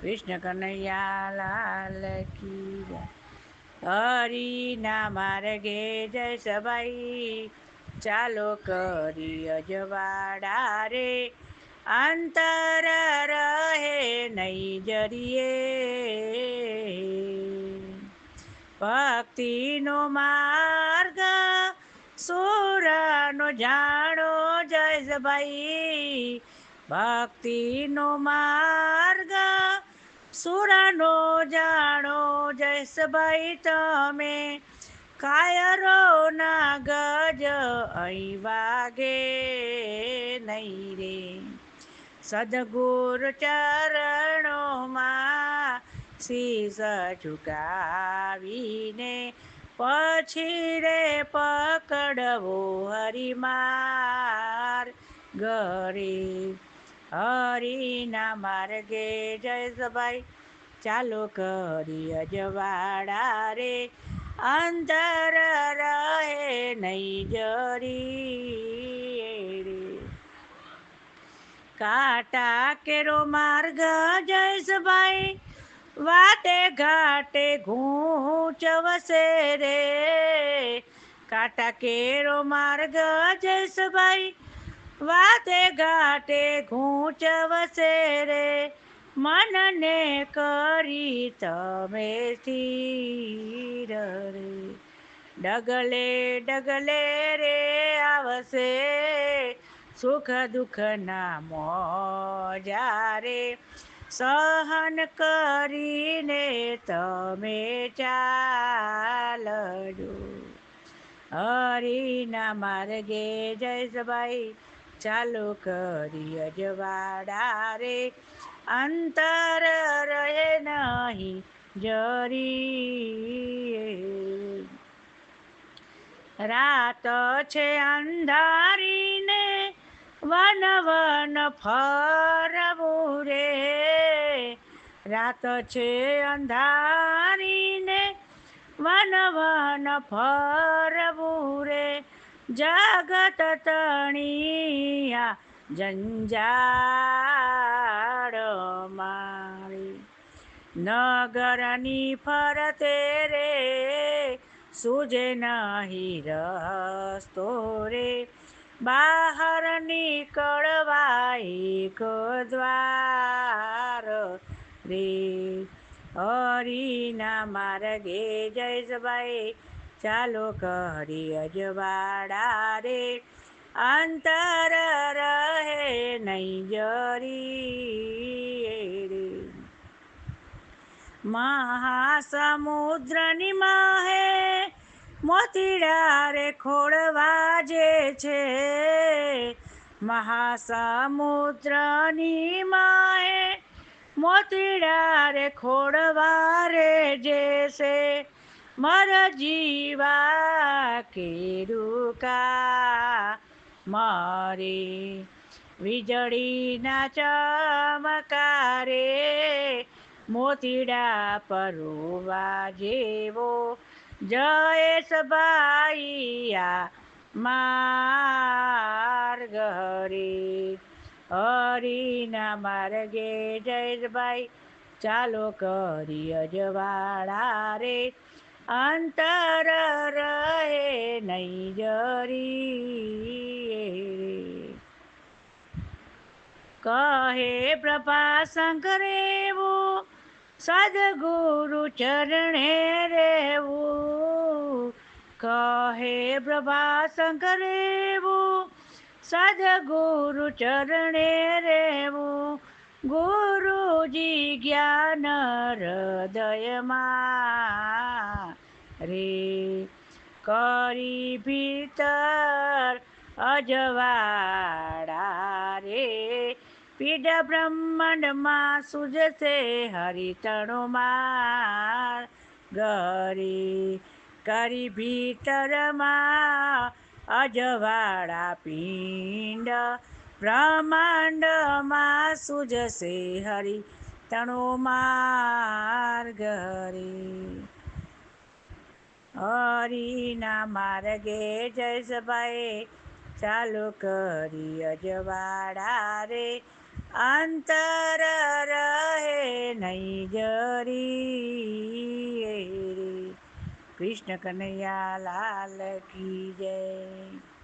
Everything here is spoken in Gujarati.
કૃષ્ણ કનૈયા લાલ કી જય. હરિના માર્ગે જય સભાઈ, ચાલો કરી અજવાડા રે, અંતર રહે નહીં જરીએ. ભક્તિનો માર્ગ સુરનો જાણો જયસભાઈ, ભક્તિનો માર્ગ સુરનો જાણો જયસભાઈ. તમે કાયરો ના ગજ અહીં વાગે નહીં રે, સદગુરુ ચરણોમાં શીશ ઝુકાવીને પછી રે પકડવો હરિમાર ગરે. હરિના માર્ગે જય સભાઈ, ચાલો કરી અજવાડા રે, અંતર રહે નહીં જરી. કાટા કેરો માર્ગ જયસભાઈ, વાટે ઘાટે ઘૂંચવશે રે, કાટા કેરો માર્ગ જયસભાઈ, વાટે ઘાટે ઘૂંચવશે રે, મનને કરી તમે સ્થિર રે, ડગલે ડગલે રે આવશે સુખ દુઃખ ના મોજા રે, સહન કરીને તમે ચાલજો. હરિના માર્ગે જય સભાઈ, ચાલો કરી અજવાડા રે, અંતર રહે નહીં જરી. રાત છે અંધારીને વન વન ફરવું રે, રાત છે અંધારીને વન વન ફરવું રે, જગત તણિયા જંજાળ મારી, નગરની ફરતે રે સૂજે નહીં રસ્તો રે, બહાર નીકળવા એક દ્વાર રે. હરિના માર્ગે જય સભાઈ, ચાલો કરી અજવાડા રે, અંતર રહે નહીં જરી. મહાસમુદ્રની માહે મોતીડા રે ખોળવા જે છે, મહાસમુદ્રની માહે મોતીડા રે ખોળવા રે જે છે, મર જીવા કેરુકા મારે, વીજળીના ચમકારે મોતીડા પરોવા જેવો જયેશભાઈ આ માર્ગ રે. હરિના માર્ગે જયેશભાઈ, ચાલો કરી અજવાડા રે, અંતર રહે નહીં જરી. કહે પ્રભાશંકર એવું, સદગુરુ ચરણે રેવું, કહે પ્રભાશંકર એવું, સદગુરુ ચરણે રેવું, ગુરુજી જ્ઞાન હૃદયમાં રે, કરી ભીતર અજવાડા રે, પીડ બ્રહ્માંડમાં સૂજશે હરિતણો માર્ગ રે, કરી ભીતરમાં અજવાડા પિંડ બ્રહ્માંડમાં સૂજશે હરિતણો માર્ગ રે. હરિના માર્ગે જય સભાએ, ચાલો કરી અજવાડા રે, અંતર રહે નહીં જરી રે. કૃષ્ણ કનૈયા લાલ કી જય.